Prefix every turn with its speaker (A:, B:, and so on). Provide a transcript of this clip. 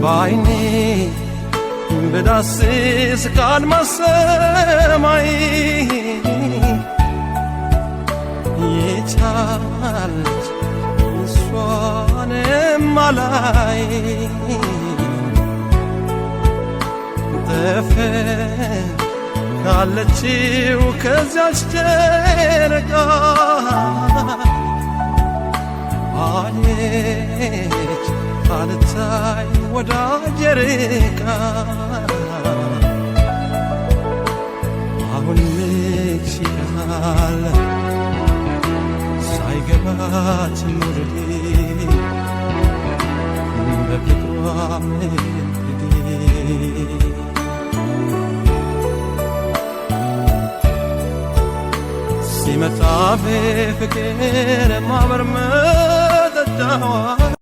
A: ባይኔ በዳስስ ከአድማስ ሰማይ የቻለች እሷንም አላይ ካለችው ከዚያች ጨረቃ አለች አልታይ ወዳጄ ርቃ አሁን ልክሽ ይላል ሳይገባት መውደዴ በፍቅሯ መሄዴ ሲመጣ በፍቅር ማበር መጠጣዋ